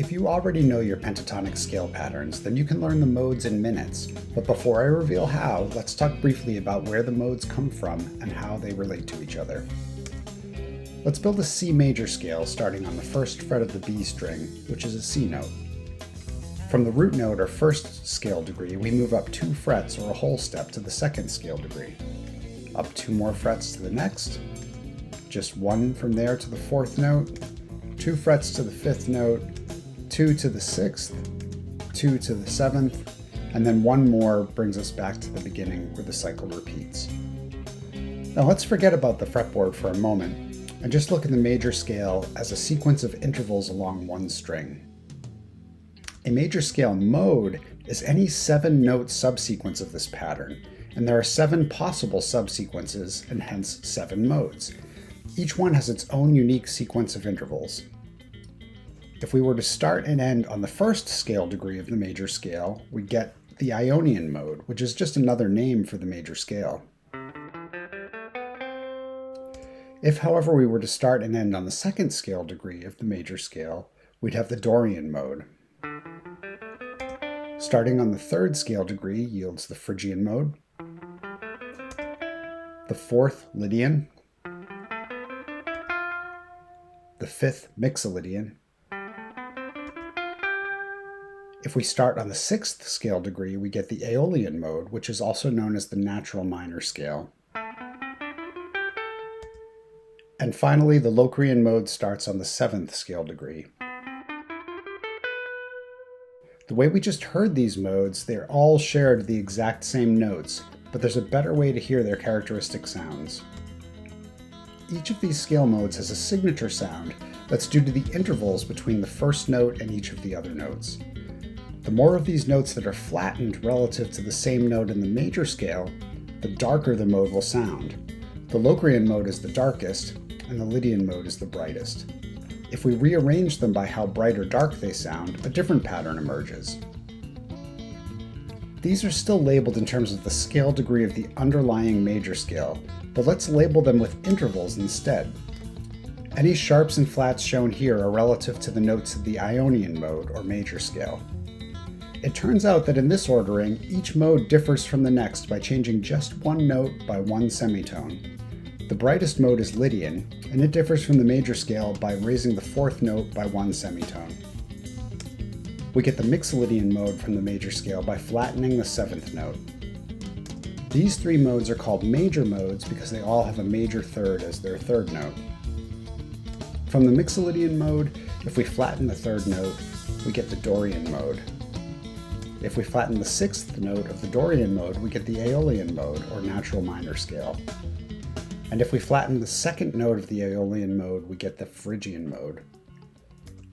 If you already know your pentatonic scale patterns, then you can learn the modes in minutes. But before I reveal how, let's talk briefly about where the modes come from and how they relate to each other. Let's build a C major scale starting on the first fret of the B string, which is a C note. From the root note or first scale degree, we move up 2 frets or a whole step to the second scale degree. Up 2 more frets to the next, just 1 from there to the 4th note, 2 frets to the 5th note, 2 to the 6th, 2 to the 7th, and then 1 more brings us back to the beginning where the cycle repeats. Now let's forget about the fretboard for a moment and just look at the major scale as a sequence of intervals along one string. A major scale mode is any 7-note subsequence of this pattern, and there are 7 possible subsequences and hence 7 modes. Each one has its own unique sequence of intervals. If we were to start and end on the first scale degree of the major scale, we get the Ionian mode, which is just another name for the major scale. If, however, we were to start and end on the second scale degree of the major scale, we'd have the Dorian mode. Starting on the 3rd scale degree yields the Phrygian mode, the 4th Lydian, the 5th Mixolydian. If we start on the 6th scale degree, we get the Aeolian mode, which is also known as the natural minor scale. And finally, the Locrian mode starts on the 7th scale degree. The way we just heard these modes, they're all shared the exact same notes, but there's a better way to hear their characteristic sounds. Each of these scale modes has a signature sound that's due to the intervals between the first note and each of the other notes. The more of these notes that are flattened relative to the same note in the major scale, the darker the mode will sound. The Locrian mode is the darkest, and the Lydian mode is the brightest. If we rearrange them by how bright or dark they sound, a different pattern emerges. These are still labeled in terms of the scale degree of the underlying major scale, but let's label them with intervals instead. Any sharps and flats shown here are relative to the notes of the Ionian mode or major scale. It turns out that in this ordering, each mode differs from the next by changing just one note by one semitone. The brightest mode is Lydian, and it differs from the major scale by raising the 4th note by one semitone. We get the Mixolydian mode from the major scale by flattening the 7th note. These 3 modes are called major modes because they all have a major third as their 3rd note. From the Mixolydian mode, if we flatten the 3rd note, we get the Dorian mode. If we flatten the 6th note of the Dorian mode, we get the Aeolian mode, or natural minor scale. And if we flatten the 2nd note of the Aeolian mode, we get the Phrygian mode.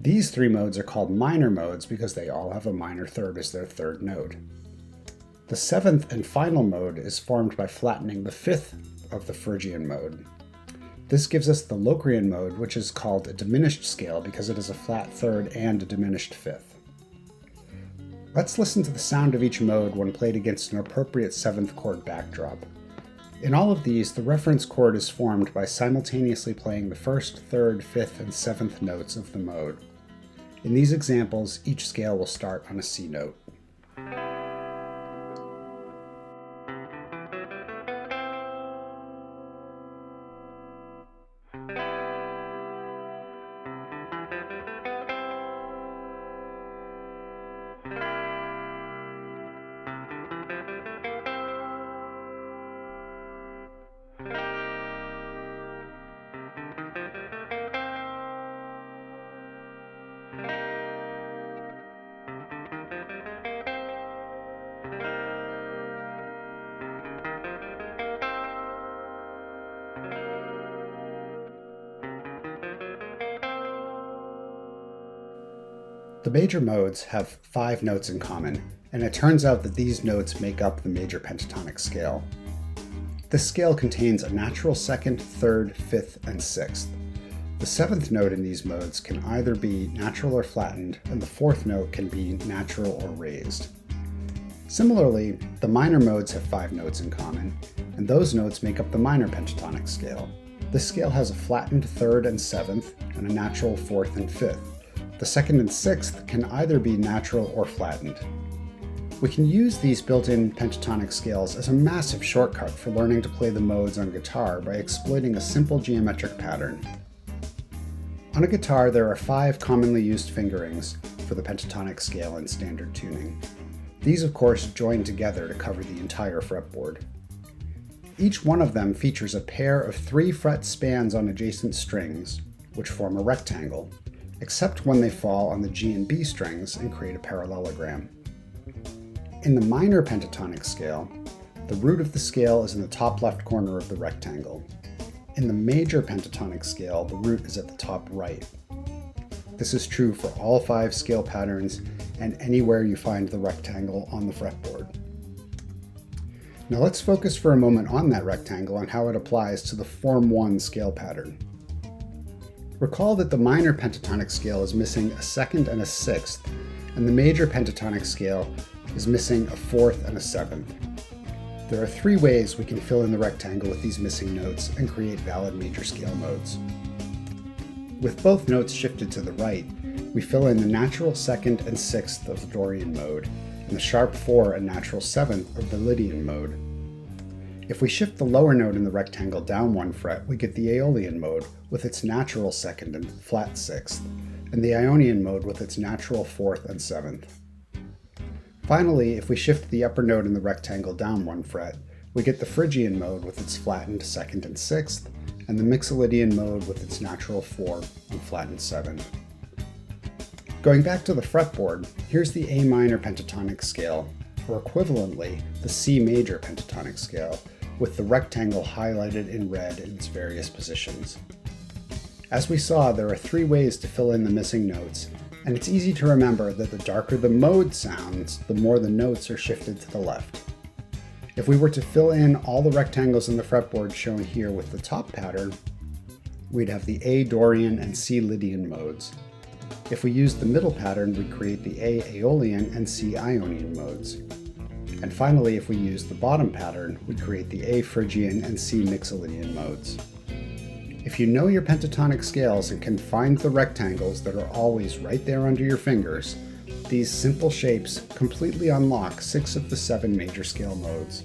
These 3 modes are called minor modes because they all have a minor third as their 3rd note. The 7th and final mode is formed by flattening the 5th of the Phrygian mode. This gives us the Locrian mode, which is called a diminished scale because it is a flat 3rd and a diminished 5th. Let's listen to the sound of each mode when played against an appropriate 7th chord backdrop. In all of these, the reference chord is formed by simultaneously playing the 1st, 3rd, 5th, and 7th notes of the mode. In these examples, each scale will start on a C note. The major modes have 5 notes in common, and it turns out that these notes make up the major pentatonic scale. This scale contains a natural 2nd, 3rd, 5th, and 6th. The 7th note in these modes can either be natural or flattened, and the 4th note can be natural or raised. Similarly, the minor modes have 5 notes in common, and those notes make up the minor pentatonic scale. This scale has a flattened 3rd and 7th, and a natural 4th and 5th. The second and sixth can either be natural or flattened. We can use these built-in pentatonic scales as a massive shortcut for learning to play the modes on guitar by exploiting a simple geometric pattern. On a guitar, there are 5 commonly used fingerings for the pentatonic scale in standard tuning. These, of course, join together to cover the entire fretboard. Each one of them features a pair of 3 fret spans on adjacent strings, which form a rectangle, except when they fall on the G and B strings and create a parallelogram. In the minor pentatonic scale, the root of the scale is in the top left corner of the rectangle. In the major pentatonic scale, the root is at the top right. This is true for all 5 scale patterns and anywhere you find the rectangle on the fretboard. Now let's focus for a moment on that rectangle and how it applies to the Form 1 scale pattern. Recall that the minor pentatonic scale is missing a second and a sixth, and the major pentatonic scale is missing a fourth and a seventh. There are 3 ways we can fill in the rectangle with these missing notes and create valid major scale modes. With both notes shifted to the right, we fill in the natural second and sixth of the Dorian mode, and the sharp 4 and natural 7th of the Lydian mode. If we shift the lower note in the rectangle down 1 fret, we get the Aeolian mode with its natural 2nd and flat 6th, and the Ionian mode with its natural 4th and 7th. Finally, if we shift the upper note in the rectangle down 1 fret, we get the Phrygian mode with its flattened 2nd and 6th, and the Mixolydian mode with its natural 4 and flattened 7. Going back to the fretboard, here's the A minor pentatonic scale, or equivalently, the C major pentatonic scale, with the rectangle highlighted in red in its various positions. As we saw, there are 3 ways to fill in the missing notes, and it's easy to remember that the darker the mode sounds, the more the notes are shifted to the left. If we were to fill in all the rectangles in the fretboard shown here with the top pattern, we'd have the A Dorian and C Lydian modes. If we used the middle pattern, we'd create the A Aeolian and C Ionian modes. And finally, if we used the bottom pattern, we'd create the A Phrygian and C Mixolydian modes. If you know your pentatonic scales and can find the rectangles that are always right there under your fingers, these simple shapes completely unlock 6 of the 7 major scale modes.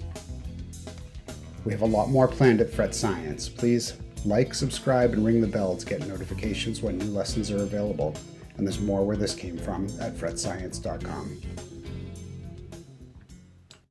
We have a lot more planned at Fret Science. Please like, subscribe, and ring the bell to get notifications when new lessons are available. And there's more where this came from at fretscience.com.